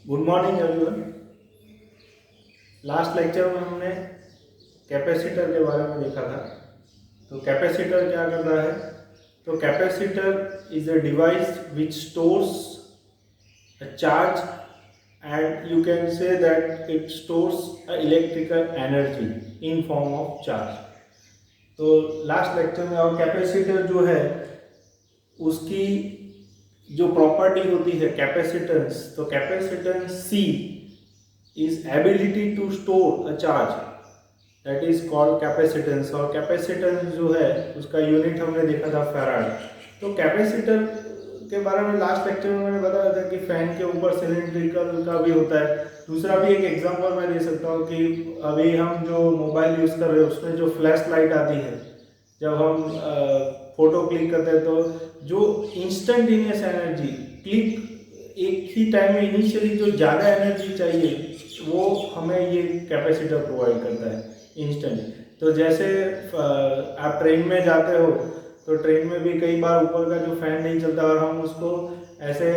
Good morning everyone. Last lecture में हमने capacitor के बारे में देखा था। तो कैपेसिटर क्या कर रहा है? तो capacitor is a device which stores a charge and you can say that it stores a electrical energy in form of charge. तो लास्ट लेक्चर में और कैपेसिटर जो है उसकी जो प्रॉपर्टी होती है कैपेसिटेंस, तो capacitance C is ability to store a charge, that is called capacitance। और कैपेसिटेंस जो है उसका यूनिट हमने देखा था फैराड। तो कैपेसिटर के बारे में लास्ट लेक्चर में मैंने बताया था कि फैन के ऊपर सिलिंड्रिकल का भी होता है। दूसरा भी एक एग्जांपल मैं दे सकता हूँ कि अभी हम जो मोबाइल यूज़ कर रहे हैं उसमें जो फ्लैश लाइट आती है, जब हम फोटो क्लिक करते हैं तो जो इंस्टेंटेनियस एनर्जी क्लिक एक ही टाइम में इनिशियली जो ज़्यादा एनर्जी चाहिए वो हमें ये कैपेसिटर प्रोवाइड करता है इंस्टेंट। तो जैसे आप ट्रेन में जाते हो तो ट्रेन में भी कई बार ऊपर का जो फैन नहीं चलता और हम उसको ऐसे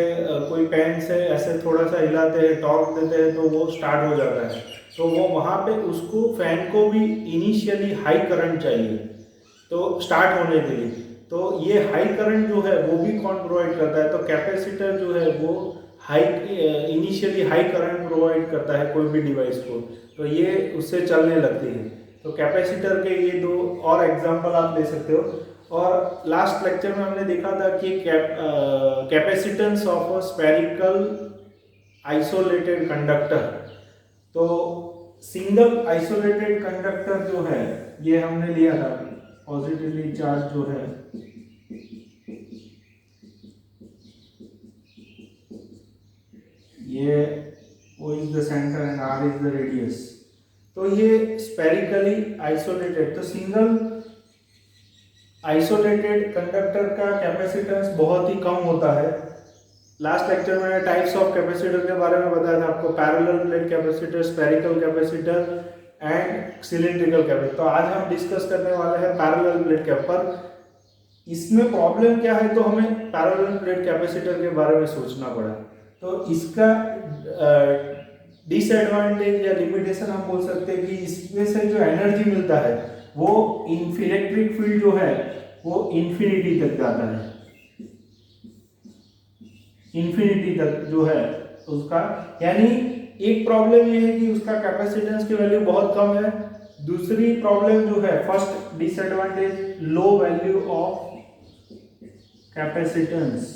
कोई पेन से ऐसे थोड़ा सा हिलाते हैं, टॉर्क देते हैं तो वो स्टार्ट हो जाता है। तो वो वहाँ पे उसको फैन को भी इनिशियली हाई करंट चाहिए तो स्टार्ट होने के लिए। तो ये हाई करंट जो है वो भी कौन प्रोवाइड करता है? तो कैपेसिटर जो है वो high initially high current provide करता है कोई भी डिवाइस को, तो ये उससे चलने लगती है। तो कैपेसिटर के ये दो और एग्जांपल आप ले सकते हो। और लास्ट लेक्चर में हमने देखा था कि capacitance of a spherical isolated conductor. तो सिंगल आइसोलेटेड कंडक्टर जो है ये हमने लिया था, पॉजिटिवली चार्ज जो है ये O is the centre and R is the radius. तो ये स्पेरिकली आइसोलेटेड, तो सिंगल आइसोलेटेड कंडक्टर का कैपेसिटेंस बहुत ही कम होता है। लास्ट लेक्चर में टाइप्स ऑफ कैपेसिटर के बारे में बताया था आपको, parallel plate capacitor, spherical capacitor and cylindrical capacitor. तो आज हम डिस्कस करने वाले हैं पैरेलल प्लेट कैपेसिटर। इसमें प्रॉब्लम क्या है? तो हमें पैरेलल प्लेट कैपेसिटर के बारे में सोचना पड़ा। तो इसका डिसएडवांटेज या लिमिटेशन हम बोल सकते हैं कि इसमें से जो एनर्जी मिलता है वो इलेक्ट्रिक फील्ड जो है वो इंफिनिटी तक जाता है, इंफिनिटी तक जो है उसका। यानी एक प्रॉब्लम ये है कि उसका कैपेसिटेंस की वैल्यू बहुत कम है। दूसरी प्रॉब्लम जो है, first disadvantage, low value of capacitance.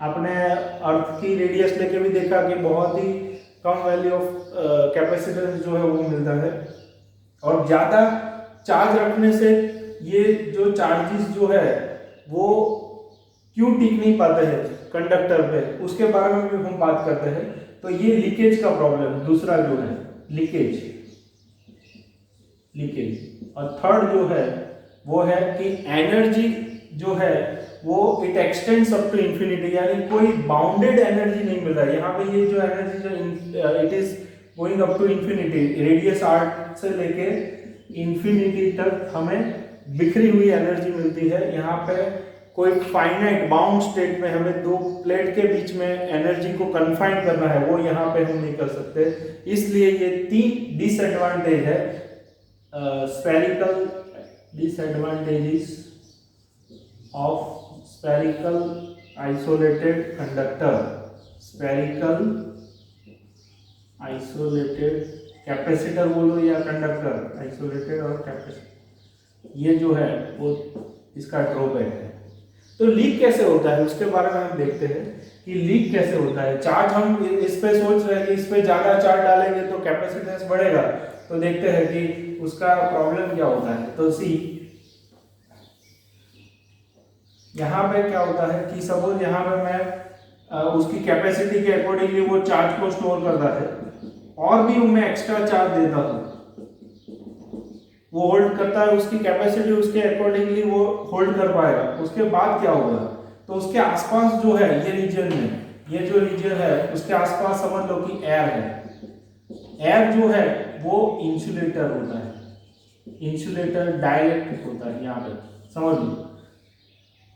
आपने अर्थ की रेडियस लेके भी देखा कि बहुत ही कम वैल्यू ऑफ कैपेसिटेंस जो है वो मिलता है। और ज़्यादा चार्ज रखने से ये जो चार्जेस जो है वो क्यों टिक नहीं पाते हैं कंडक्टर पे, उसके बारे में भी हम बात करते हैं। तो ये लीकेज का प्रॉब्लम दूसरा जो है, लीकेज। और थर्ड जो है वो है कि एनर्जी जो है वो it extends up to infinity, यानी कोई बाउंडेड एनर्जी नहीं मिल रहा है यहाँ पे। ये जो एनर्जी जो it is going up to infinity, radius R से लेके इंफिनिटी तक हमें बिखरी हुई एनर्जी मिलती है। यहाँ पे कोई फाइनाइट बाउंड स्टेट में हमें दो प्लेट के बीच में एनर्जी को कन्फाइन करना है, वो यहाँ पे हम नहीं कर सकते। इसलिए ये तीन डिसएडवांटेज है spherical disadvantages of spherical isolated conductor, spherical isolated capacitor बोलो या कंडक्टर, आइसोलेटेड और कैपेसिटर, ये जो है वो इसका ड्रॉबैक है। तो लीक कैसे होता है उसके बारे में हम देखते हैं कि लीक कैसे होता है। चार्ज हम इस पे सोच रहे हैं कि इस पे ज्यादा चार्ज डालेंगे तो कैपेसिटेंस बढ़ेगा, तो देखते हैं कि उसका प्रॉब्लम क्या होता है। तो सी यहाँ पे क्या होता है कि सपोज यहाँ पे मैं उसकी कैपेसिटी के अकॉर्डिंगली वो चार्ज को स्टोर करता है, और भी मैं एक्स्ट्रा चार्ज देता हूँ, वो होल्ड करता है उसकी कैपेसिटी, उसके अकॉर्डिंगली वो होल्ड कर पाएगा। उसके बाद क्या होगा? तो उसके आसपास जो है ये रीजन में, ये जो रीजन है उसके आसपास समझ लो कि एयर है। एयर जो है वो इंसुलेटर होता है, इंसुलेटर डाइलेक्ट्रिक होता है यहाँ पे, समझ लो।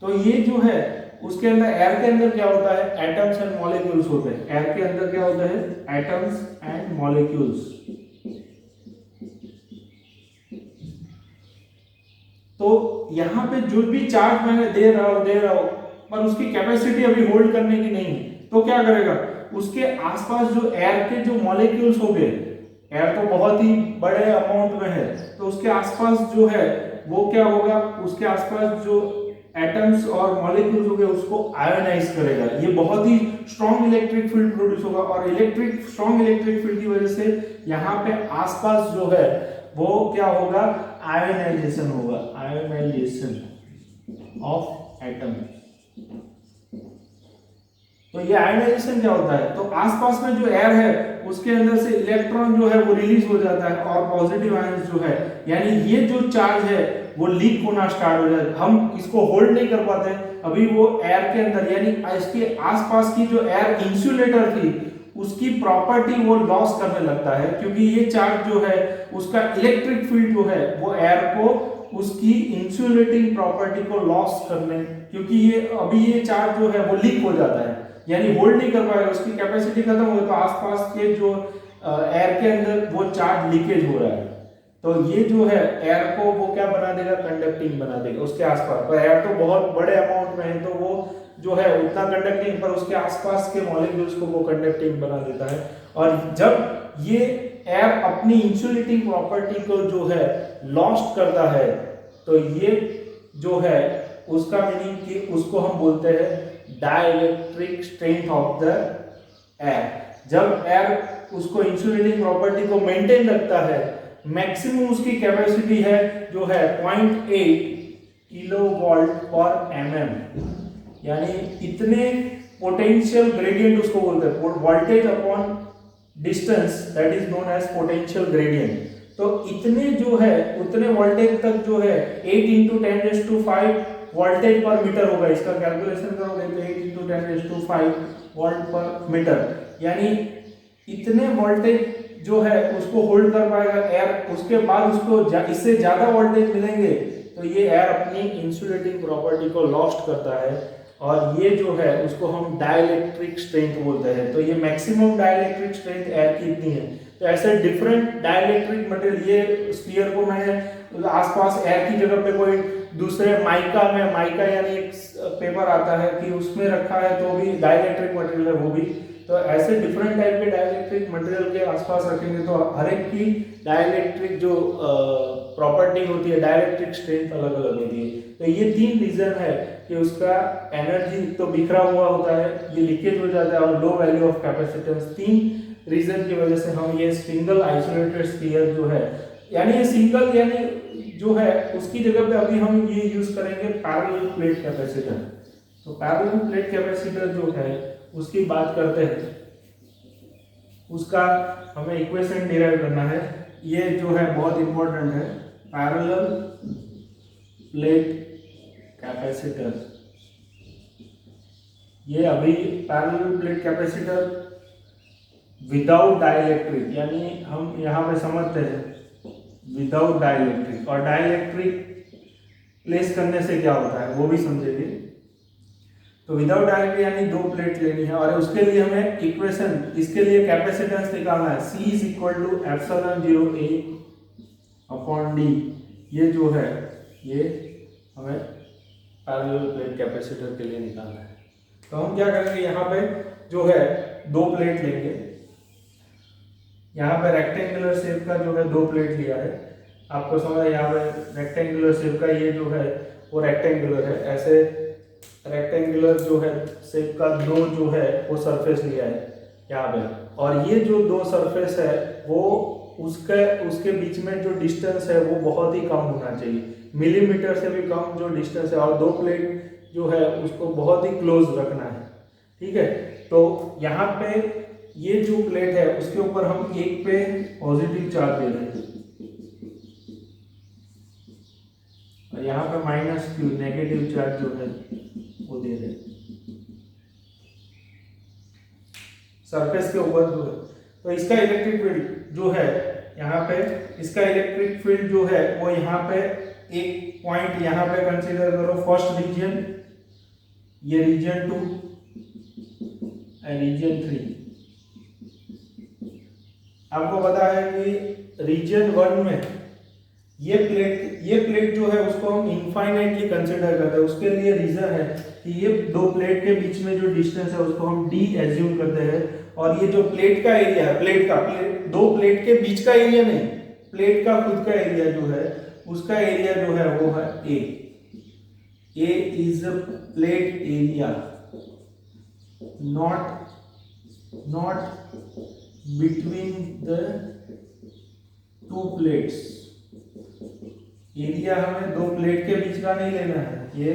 तो ये जो है उसके अंदर एयर के अंदर क्या होता है, एटम्स एंड मॉलिक्यूल्स होते हैं। एयर के अंदर क्या होता है, एटम्स एंड मॉलिक्यूल्स। तो यहाँ पे जो भी चार्ज मैंने दे रहा हूँ पर उसकी कैपेसिटी अभी होल्ड करने की नहीं है, तो क्या करेगा, उसके आसपास जो एयर के जो मॉलिक्यूल्स हो गए, एयर तो बहुत ही बड़े अमाउंट में है, तो उसके आसपास जो है वो क्या होगा, उसके आसपास जो एटम्स और मॉलिक्यूल्स हो गए उसको आयोनाइज करेगा। ये बहुत ही स्ट्रॉन्ग इलेक्ट्रिक फील्ड प्रोड्यूस होगा और स्ट्रॉन्ग इलेक्ट्रिक फील्ड की वजह से यहाँ पे आसपास जो है वो क्या होगा, आयोनाइजेशन होगा, आयोनाइजेशन ऑफ एटम। तो ये आयोनाइजेशन क्या होता है, तो आसपास में जो एयर है उसके अंदर से इलेक्ट्रॉन जो है वो रिलीज हो जाता है और पॉजिटिव आयंस जो है, यानी ये जो चार्ज है वो लीक होना स्टार्ट हो जाता है। हम इसको होल्ड नहीं कर पाते अभी, वो एयर के अंदर यानी इसके आसपास की जो एयर इंसुलेटर थी उसकी प्रॉपर्टी वो लॉस करने लगता है, क्योंकि ये चार्ज जो है उसका इलेक्ट्रिक फील्ड जो है वो एयर को उसकी इंसुलेटिंग प्रॉपर्टी को लॉस करने, क्योंकि ये अभी ये चार्ज जो है वो लीक हो जाता है यानी होल्ड नहीं कर पाएगा, उसकी कैपेसिटी खत्म हो, तो आसपास के जो एयर के अंदर वो चार्ज लीकेज हो रहा है, तो ये जो है एयर को वो क्या बना देगा, कंडक्टिंग बना देगा उसके आसपास। पर एयर तो बहुत बड़े अमाउंट में है तो वो जो है उतना कंडक्टिंग, पर उसके आसपास के मॉलिक्यूल्स को वो कंडक्टिंग बना देता है। और जब ये एयर अपनी इंसुलेटिंग प्रॉपर्टी को जो है लॉस्ट करता है, तो ये जो है उसका मीनिंग कि उसको हम बोलते हैं dielectric strength of the air. जब एयर उसको इंसुलेटिंग प्रॉपर्टी को मेंटेन रखता है, मैक्सिमम उसकी कैपेसिटी है जो है 0.8 किलोवाट पर एमएम, यानी इतने पोटेंशियल ग्रेडियंट उसको बोलते हैं, voltage upon distance, that is known as potential gradient. तो इतने जो है उतने वोल्टेज तक जो है 8 × 10⁵ वोल्टेज पर मीटर होगा। इसका कैलकुलेशन करोगे तो 8 × 10⁵ वोल्ट पर मीटर, यानी इतने वोल्टेज जो है उसको होल्ड कर पाएगा एयर। उसके बाद उसको इससे ज्यादा वोल्टेज मिलेंगे तो ये एयर अपनी इंसुलेटिंग प्रॉपर्टी को लॉस्ट करता है, और ये जो है उसको हम डाइलेक्ट्रिक स्ट्रेंथ बोलते हैं। तो ये मैक्सिमम डाइलेक्ट्रिक स्ट्रेंथ एयर की इतनी है। तो ऐसे डिफरेंट डाइलेक्ट्रिक मटेरियल, ये स्फीयर को मैंने आसपास एयर की जगह पे कोई दूसरे माइका यानी एक पेपर आता है कि उसमें रखा है तो भी डाइलेक्ट्रिक मटेरियल है वो भी। तो ऐसे डिफरेंट टाइप के डाइलेक्ट्रिक मटेरियल के आसपास रखेंगे तो हर एक की डाइलेक्ट्रिक जो प्रॉपर्टी होती है, डाइलेक्ट्रिक स्ट्रेंथ अलग अलग होती है। तो ये 3 रीजन है कि उसका एनर्जी तो बिखरा हुआ होता है, ये लीकेज हो जाता है और low value of capacitance. 3 region की वजह से हम ये सिंगल आइसोलेटेड स्फीयर जो है, यानी ये सिंगल यानी जो है उसकी जगह पे अभी हम ये यूज करेंगे पैरेलल प्लेट कैपेसिटर। तो पैरेलल प्लेट कैपेसिटर जो है उसकी बात करते हैं, उसका हमें इक्वेशन डिराइव करना है। ये जो है बहुत इंपॉर्टेंट है, पैरेलल प्लेट कैपेसिटर। ये अभी parallel plate capacitor without dielectric, यानी हम यहाँ पे समझते हैं विदाउट डाइलेक्ट्रिक, और डाइलेक्ट्रिक प्लेस करने से क्या होता है वो भी समझेंगे। तो विदाउट डाइलेक्ट्रिक यानी 2 प्लेट लेनी है और उसके लिए हमें इक्वेशन, इसके लिए कैपेसिटेंस निकालना है, C = ε0 A/d। ये जो है ये हमें पैरेलल प्लेट कैपेसिटर के लिए निकालना है। तो हम क्या करेंगे, यहाँ पे जो है 2 प्लेट लेंगे। यहाँ पे रेक्टेंगुलर शेप का जो है 2 प्लेट लिया है, आपको समझ है। यहाँ पे रेक्टेंगुलर शेप का ये जो है वो रेक्टेंगुलर है, ऐसे रेक्टेंगुलर जो है शेप का 2 जो है वो सरफेस लिया है यहाँ पे, और ये जो 2 सरफेस है वो उसके बीच में जो डिस्टेंस है वो बहुत ही कम होना चाहिए, मिलीमीटर से भी कम जो डिस्टेंस है, और 2 प्लेट जो है उसको बहुत ही क्लोज रखना है, ठीक है। तो यहाँ पे ये जो प्लेट है उसके ऊपर हम एक पे पॉजिटिव चार्ज दे रहे हैं और यहाँ पे -q नेगेटिव चार्ज जो है वो दे रहे हैं सरफेस के ऊपर जो है। तो इसका इलेक्ट्रिक फील्ड जो है यहाँ पे, इसका इलेक्ट्रिक फील्ड जो है वो यहाँ पे एक पॉइंट यहाँ पे कंसीडर करो, फर्स्ट रीजन ये रीजन 2 एंड रीजन 3। आपको पता है कि रीजन 1 में ये प्लेट जो है उसको हम इनफाइनाइटली कंसीडर करते हैं। उसके लिए रीजन है कि ये दो प्लेट के बीच में जो डिस्टेंस है उसको हम डी एज्यूम करते हैं, और ये जो प्लेट का एरिया है, दो प्लेट के बीच का एरिया नहीं, प्लेट का खुद का एरिया जो है उसका एरिया जो है वो है a is a plate area not between the two plates. Area हमें दो प्लेट के बीच का नहीं लेना है, ये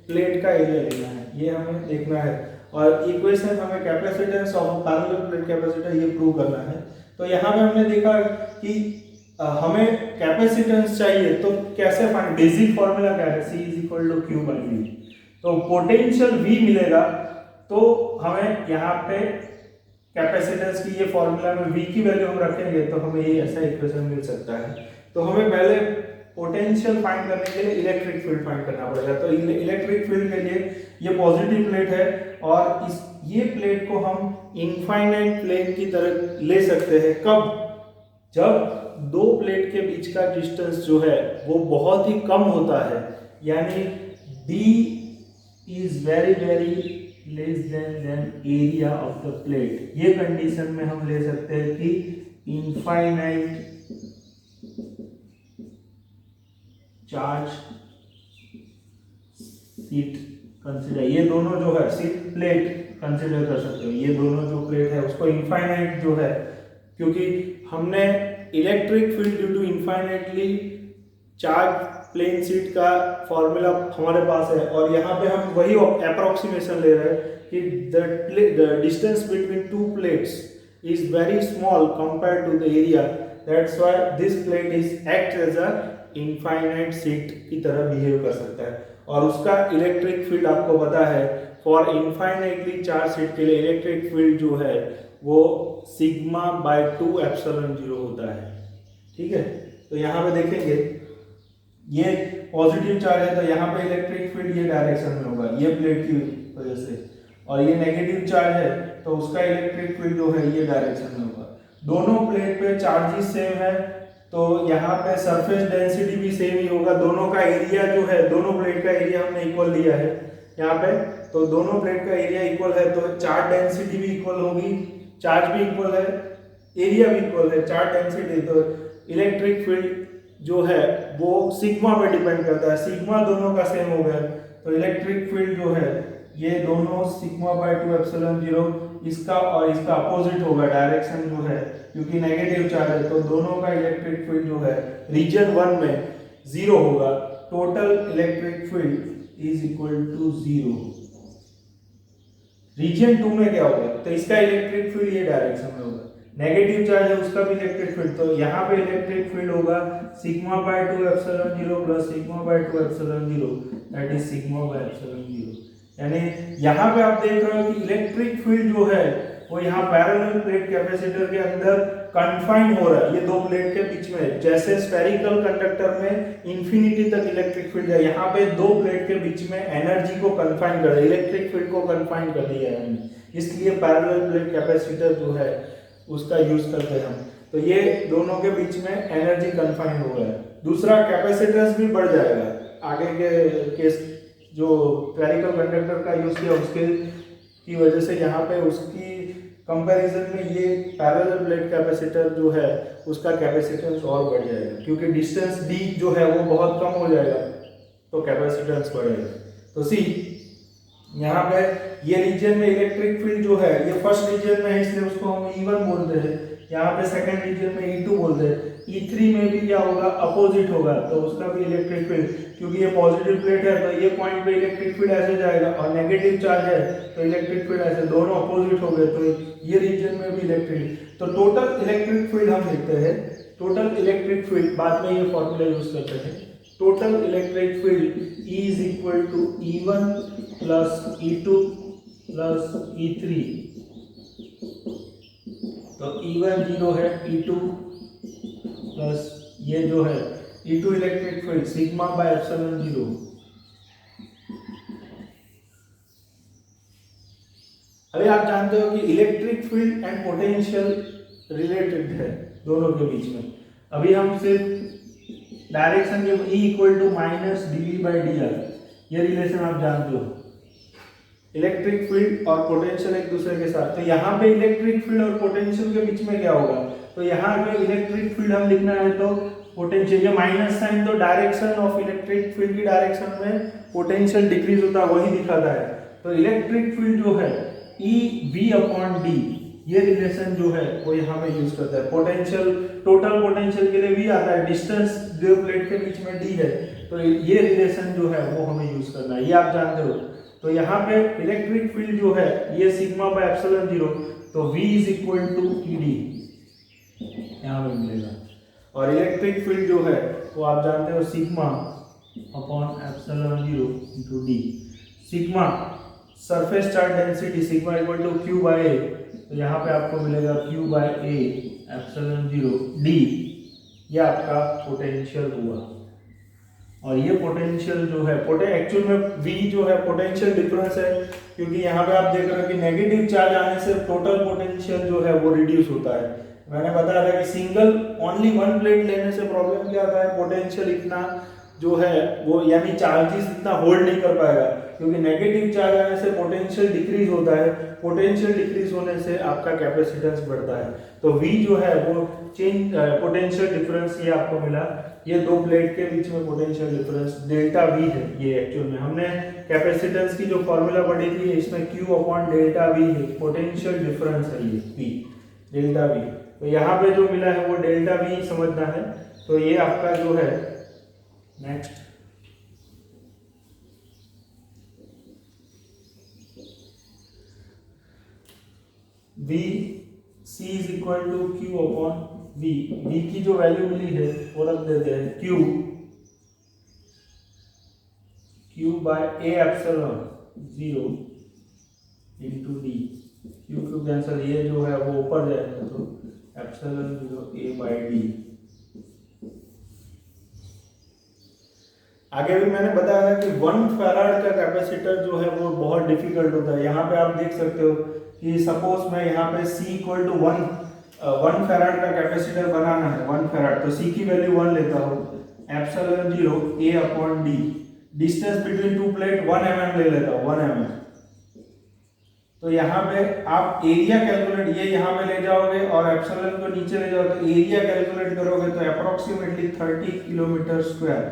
प्लेट का एरिया लेना है, ये हमें देखना है। और इक्वेशन हमें capacitance of parallel plate capacitor ये प्रूव करना है। तो यहाँ पे हमने देखा कि हमें कैपेसिटेंस चाहिए तो कैसे फाइंड, बेसिक फॉर्मूला क्या है, C = Q/V। तो पोटेंशियल V मिलेगा तो हमें यहाँ पे कैपेसिटेंस की ये फॉर्मूला में V की वैल्यू हम रखेंगे तो हमें ये ऐसा इक्वेशन मिल सकता है। तो हमें पहले पोटेंशियल फाइंड करने के लिए इलेक्ट्रिक फील्ड फाइंड करना पड़ेगा। तो इलेक्ट्रिक फील्ड के लिए ये पॉजिटिव प्लेट है और ये प्लेट को हम इनफाइनाइट प्लेन की तरह ले सकते हैं। कब? जब दो प्लेट के बीच का डिस्टेंस जो है वो बहुत ही कम होता है, यानी D is very less than area of the plate. ये कंडीशन में हम ले सकते हैं कि इनफाइनाइट चार्ज शीट कंसीडर, ये दोनों जो है शीट प्लेट कंसीडर कर सकते हो। ये दोनों जो प्लेट है उसको इनफाइनाइट जो है, क्योंकि हमने electric field due to infinitely charge plane sheet का फॉर्मूला हमारे पास है, और यहाँ पे हम वही अप्रोक्सीमेशन ले रहे हैं कि the distance between two plates is very small compared to the area, that's why this plate is act as a infinite sheet की तरह बिहेव कर सकता है। और उसका इलेक्ट्रिक फील्ड आपको पता है, फॉर इनफाइनाइटली चार्ज शीट के लिए इलेक्ट्रिक फील्ड जो है वो σ/2ε0 होता है। ठीक है, तो यहाँ पे देखेंगे ये पॉजिटिव चार्ज है तो यहाँ पे इलेक्ट्रिक फील्ड ये डायरेक्शन में होगा, ये प्लेट की वजह से, और ये नेगेटिव चार्ज है तो उसका इलेक्ट्रिक फील्ड जो है ये डायरेक्शन में होगा। दोनों प्लेट पे चार्जेस सेम है तो यहाँ पे सरफेस डेंसिटी भी सेम ही होगा। दोनों का एरिया जो है, दोनों प्लेट का एरिया हमने इक्वल लिया है यहाँ पे, तो दोनों प्लेट का एरिया इक्वल है तो चार्ज डेंसिटी भी इक्वल होगी, चार्ज भी इक्वल है, एरिया भी इक्वल है, चार्ज डेंसिटी। तो इलेक्ट्रिक फील्ड जो है वो सिग्मा पे डिपेंड करता है, सिग्मा दोनों का सेम हो गया तो इलेक्ट्रिक फील्ड जो है ये दोनों σ/2ε0 इसका और इसका अपोजिट होगा, डायरेक्शन जो है क्योंकि नेगेटिव चार्ज है तो दोनों का इलेक्ट्रिक फील्ड जो है रीजन 1 में 0 होगा। Total electric field is equal to 0। Region 2 में क्या होगा, तो इसका इलेक्ट्रिक फील्ड ये डायरेक्शन में होगा, नेगेटिव चार्ज है उसका भी इलेक्ट्रिक फील्ड, तो यहाँ पे इलेक्ट्रिक फील्ड होगा σ/2ε0 प्लस σ/2ε0 दैट इज σ/ε0। यानी यहाँ पे आप देख रहे हो कि इलेक्ट्रिक फील्ड जो है वो यहाँ पैरेलल प्लेट कैपेसिटर के अंदर कन्फाइंड हो रहा है, ये दो प्लेट के बीच में। जैसे स्फेरिकल कंडक्टर में इंफिनिटी तक इलेक्ट्रिक फील्ड है, यहाँ पे दो प्लेट के बीच में एनर्जी को कन्फाइन कर दिया, इलेक्ट्रिक फील्ड को कन्फाइन कर दिया है, इसलिए पैरेलल प्लेट कैपेसिटर जो है उसका यूज करते हैं हम। तो ये दोनों के बीच में एनर्जी कन्फाइन हो गया है। दूसरा, कैपेसिटेंस भी बढ़ जाएगा, आगे के केस जो स्फेरिकल कंडक्टर का यूज किया उसके की वजह से यहाँ पे उसकी कंपैरिजन में ये पैरेलल प्लेट कैपेसिटर जो है उसका कैपेसिटेंस और बढ़ जाएगा, क्योंकि डिस्टेंस d जो है वो बहुत कम हो जाएगा तो कैपेसिटेंस बढ़ेगा। तो सी यहाँ पे ये रीजन में इलेक्ट्रिक फील्ड जो है ये फर्स्ट रीजन में है इसलिए उसको हम E1 बोलते हैं, यहाँ पे सेकंड रीजन में E2 बोलते हैं। E3 में भी क्या होगा, अपोजिट होगा, तो उसका भी इलेक्ट्रिक फील्ड, क्योंकि ये पॉजिटिव प्लेट है तो ये पॉइंट पे इलेक्ट्रिक फील्ड ऐसे जाएगा, और नेगेटिव चार्ज है तो इलेक्ट्रिक फील्ड ऐसे, दोनों अपोजिट हो गए तो ये रीजन में भी इलेक्ट्रिक। तो टोटल इलेक्ट्रिक फील्ड हम लिखते हैं, टोटल इलेक्ट्रिक फील्ड बाद में ये फॉर्मूला यूज करते हैं, total electric field E is equal to E1 plus E2 plus E3। तो E1 0 है, E2 प्लस ये जो है E2 इलेक्ट्रिक फील्ड σ/ε0। अभी आप जानते हो कि electric field and potential related है दोनों के बीच में। अभी हम सिर्फ डायरेक्शन के E equal to minus dV/dr ये रिलेशन आप जानते हो, इलेक्ट्रिक फील्ड और पोटेंशियल एक दूसरे के साथ। तो यहाँ पे इलेक्ट्रिक फील्ड और पोटेंशियल के बीच में क्या होगा, तो यहाँ पे इलेक्ट्रिक फील्ड हम लिखना है तो पोटेंशियल, ये माइनस साइन तो डायरेक्शन ऑफ इलेक्ट्रिक फील्ड की डायरेक्शन में पोटेंशियल डिक्रीज होता है वही दिखाता है। तो इलेक्ट्रिक फील्ड जो है EV/d ये रिलेशन जो है वो यहाँ पे यूज करता है। पोटेंशियल, टोटल पोटेंशियल के लिए V आता है, डिस्टेंस दो प्लेट के बीच में D है, तो ये रिलेशन जो है वो हमें यूज करना है, ये आप जानते हो। तो यहाँ पे इलेक्ट्रिक फील्ड जो है ये सिग्मा बाय एप्सिलॉन 0, तो V is equal to ED यहाँ पे मिलेगा। और इलेक्ट्रिक फील्ड जो है वो आप जानते हो sigma upon epsilon 0 into D। Sigma surface charge density sigma equal to Q by A, तो यहाँ पे आपको मिलेगा Q by A epsilon 0 D, ये आपका पोटेंशियल हुआ। और ये पोटेंशियल जो है एक्चुअल में V जो है पोटेंशियल डिफरेंस है, क्योंकि यहाँ पे आप देख रहे हो कि नेगेटिव चार्ज आने से टोटल पोटेंशियल जो है वो रिड्यूस होता है। मैंने बताया था कि सिंगल ओनली वन प्लेट लेने से प्रॉब्लम क्या आता है, पोटेंशियल इतना जो है वो यानी चार्जेस इतना होल्ड नहीं कर पाएगा, क्योंकि नेगेटिव चार्ज आने से पोटेंशियल डिक्रीज होता है, पोटेंशियल डिक्रीज होने से आपका कैपेसिटेंस बढ़ता है। तो V जो है वो चेंज पोटेंशियल डिफरेंस ये आपको मिला, ये दो प्लेट के बीच में पोटेंशियल डिफरेंस डेल्टा V है। ये एक्चुअल में हमने कैपेसिटेंस की जो फॉर्मूला पढ़ी थी इसमें Q अपॉन डेल्टा V है, पोटेंशियल डिफरेंस है ये V डेल्टा V। तो यहाँ पे जो मिला है वो डेल्टा V समझना है। तो ये आपका जो है next V C is equal to Q upon V। V की जो वैल्यू मिली है वो रख देते हैं Q by A epsilon 0 into D। Q cancel, ये जो है वो ऊपर जाएगा तो एप्सिलॉन 0 A बाय D। आगे भी मैंने बताया था कि 1 फैराड का कैपेसिटर जो है वो बहुत डिफिकल्ट होता है। यहाँ पे आप देख सकते हो कि सपोज मैं यहाँ पे C इक्वल टू 1 फैराड का कैपेसिटर बनाना है, 1 फैराड, तो C की वैल्यू 1 लेता हूँ, epsilon 0 A upon D, distance between to plate 1 mm ले लेता हूँ, 1 mm। तो यहाँ पे आप एरिया कैलकुलेट, ये यहाँ पे ले जाओगे और एप्सिलॉन को नीचे ले जाओगे तो एरिया कैलकुलेट करोगे तो अप्रोक्सीमेटली 30 किलोमीटर स्क्वायर,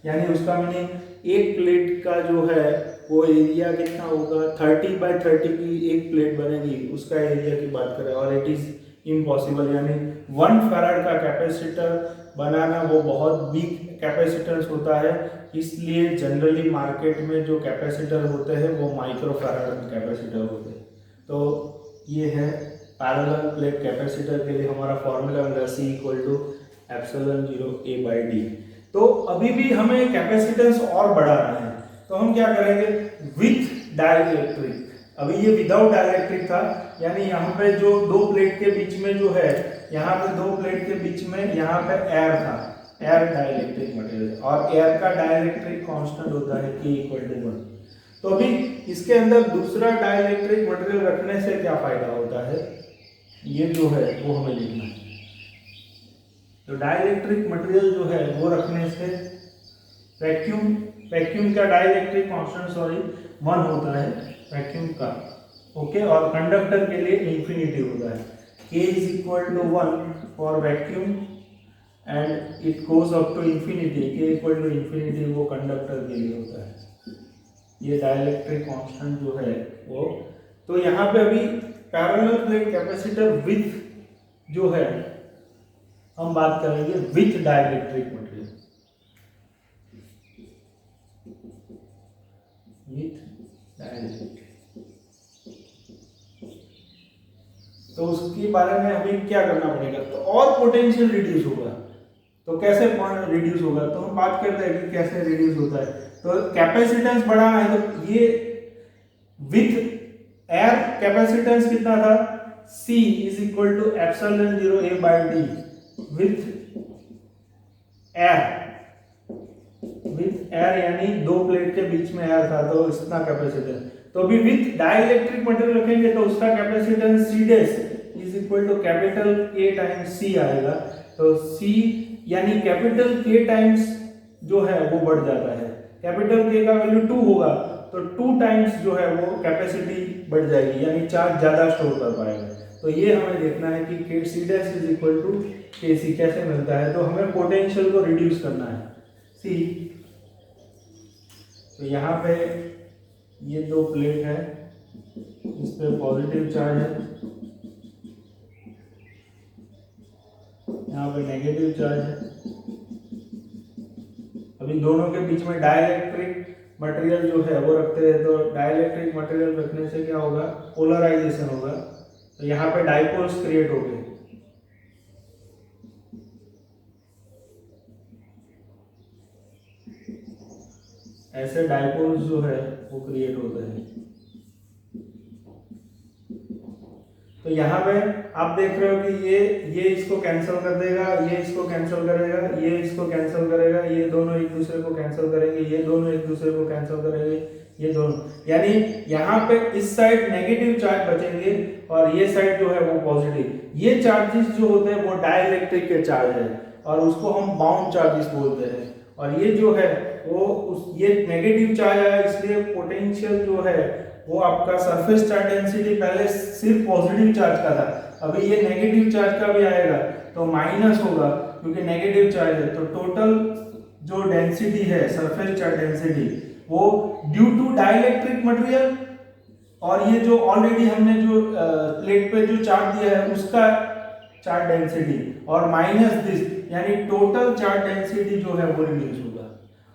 यानी उसका मीनिंग एक प्लेट का जो है वो एरिया कितना होगा, 30 बाय 30 की एक प्लेट बनेगी, उसका एरिया की बात करें, और इट इज इम्पॉसिबल। यानी 1 फैराड का कैपेसिटर बनाना वो बहुत बिग कैपेसिटेंस होता है, इसलिए जनरली मार्केट में जो कैपेसिटर होते हैं वो माइक्रो फैराड कैपेसिटर होते हैं। तो ये है पैरेलल प्लेट कैपेसिटर के लिए हमारा फॉर्मूला मिला C equal to epsilon 0 A by D। तो अभी भी हमें कैपेसिटेंस और बढ़ाना है, तो हम क्या करेंगे, विथ डाइलेक्ट्रिक। अभी ये विदाउट डाइलेक्ट्रिक था, यानी यहाँ पे जो दो प्लेट के बीच में जो है, यहाँ पे दो प्लेट के बीच में यहाँ पे एयर था, एयर डाइलेक्ट्रिक मटेरियल, और एयर का डाइलेक्ट्रिक कांस्टेंट होता है K इक्वल टू 1। तो अभी इसके अंदर दूसरा डाइलेक्ट्रिक मटेरियल रखने से क्या फायदा होता है, ये जो है वो हमें लिखना है। तो डाइलेक्ट्रिक मटेरियल जो है वो रखने से वैक्यूम का डाइलेक्ट्रिक कांस्टेंट 1 होता है वैक्यूम का, ओके, और कंडक्टर के लिए इंफिनिटी होता है, K is equal to 1 for vacuum and it goes up to infinity, K equal to infinity वो कंडक्टर के लिए होता है। ये डाइलेक्ट्रिक कांस्टेंट जो है वो, तो यहाँ पे अभी पैरेलल प्लेट कैपेसिटर विथ जो है हम बात करेंगे with dielectric material, with dielectric. तो उसके बारे में अभी क्या करना पड़ेगा, तो और पोटेंशियल रिड्यूस होगा। तो कैसे रिड्यूस होगा, तो हम बात करते हैं कि कैसे रिड्यूस होता है। तो कैपेसिटेंस बढ़ाना है, तो ये विथ एयर कैपेसिटेंस कितना था, C is equal to epsilon 0 A by D with air, with air, यानी दो प्लेट के बीच में एयर था तो इतना कैपेसिटेंस। तो अभी विथ डाइलेक्ट्रिक मटेरियल रखेंगे तो उसका capacitance C dash is equal to capital K times C आएगा। तो C यानी कैपिटल K टाइम्स जो है वो बढ़ जाता है, कैपिटल K का वैल्यू 2 होगा तो 2 टाइम्स जो है वो कैपेसिटी बढ़ जाएगी, यानी चार्ज ज्यादा स्टोर कर पाएगा। तो ये हमें देखना है कि C dash is equal to KC कैसे मिलता है। तो हमें पोटेंशियल को रिड्यूस करना है C। तो यहाँ पे ये दो प्लेट है, इस पे पॉजिटिव चार्ज है, यहाँ पे नेगेटिव चार्ज है। अभी दोनों के बीच में डाइलेक्ट्रिक मटेरियल जो है वो रखते हैं, तो डाइलेक्ट्रिक मटेरियल रखने से क्या होगा, पोलराइजेशन होगा। तो यहाँ पे डाइपोल्स क्रिएट हो गए। ऐसे डाइपोल्स जो है वो क्रिएट होते हैं। तो यहाँ पे आप देख रहे हो कि ये इसको कैंसिल कर देगा, ये इसको कैंसिल करेगा, ये इसको कैंसिल करेगा, ये दोनों एक दूसरे को कैंसिल करेंगे, ये दोनों एक दूसरे को कैंसिल करेंगे, ये दोनों, यानी यहाँ पे इस साइड नेगेटिव चार्ज बचेंगे और ये साइड जो है वो पॉजिटिव। ये चार्जेस जो होते हैं वो डाइलेक्ट्रिक के चार्ज है और उसको हम बाउंड चार्जेस बोलते हैं। और ये जो है वो ये नेगेटिव चार्ज आया, इसलिए पोटेंशियल जो है वो आपका सरफेस चार्ज डेंसिटी पहले सिर्फ पॉजिटिव चार्ज का था, अभी ये नेगेटिव चार्ज का भी आएगा तो माइनस होगा क्योंकि नेगेटिव चार्ज है। तो टोटल जो डेंसिटी है सरफेस चार्ज डेंसिटी वो ड्यू टू डाइलेक्ट्रिक मटेरियल और ये जो ऑलरेडी हमने जो प्लेट पे जो चार्ज दिया है उसका चार्ज डेंसिटी और माइनस दिस, यानी टोटल चार्ज डेंसिटी जो है वो रिड्यूस होगा।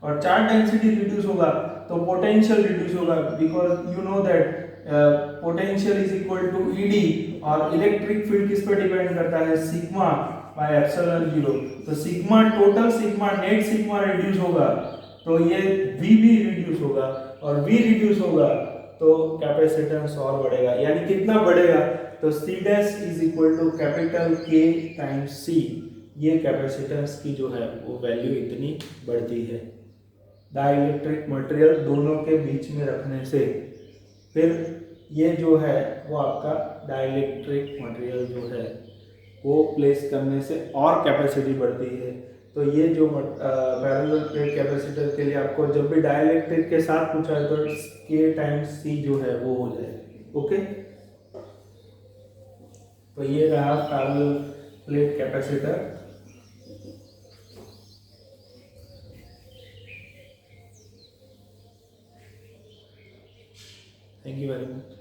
और चार्ज डेंसिटी रिड्यूस होगा तो पोटेंशियल रिड्यूस होगा, because you know that potential is equal to ED और इलेक्ट्रिक फील्ड किस पे डिपेंड करता है, सिग्मा बाय एप्सिलॉन 0। तो sigma total sigma net sigma reduce होगा तो ये V भी रिड्यूस होगा और V रिड्यूस होगा तो कैपेसिटेंस और बढ़ेगा, यानी कितना बढ़ेगा, तो C dash is equal to capital K times C। ये कैपेसिटेंस की जो है वो वैल्यू इतनी बढ़ती है डाइलेक्ट्रिक मटेरियल दोनों के बीच में रखने से। फिर ये जो है वो आपका डाइलेक्ट्रिक मटेरियल जो है वो प्लेस करने से और कैपेसिटी बढ़ती है। तो ये जो पैरेलल प्लेट कैपेसिटर के लिए आपको जब भी डाइलेक्ट्रिक के साथ पूछा है तो K टाइम्स C जो है वो हो जाएगा। ओके, तो ये रहा parallel plate capacitor. Thank you very much.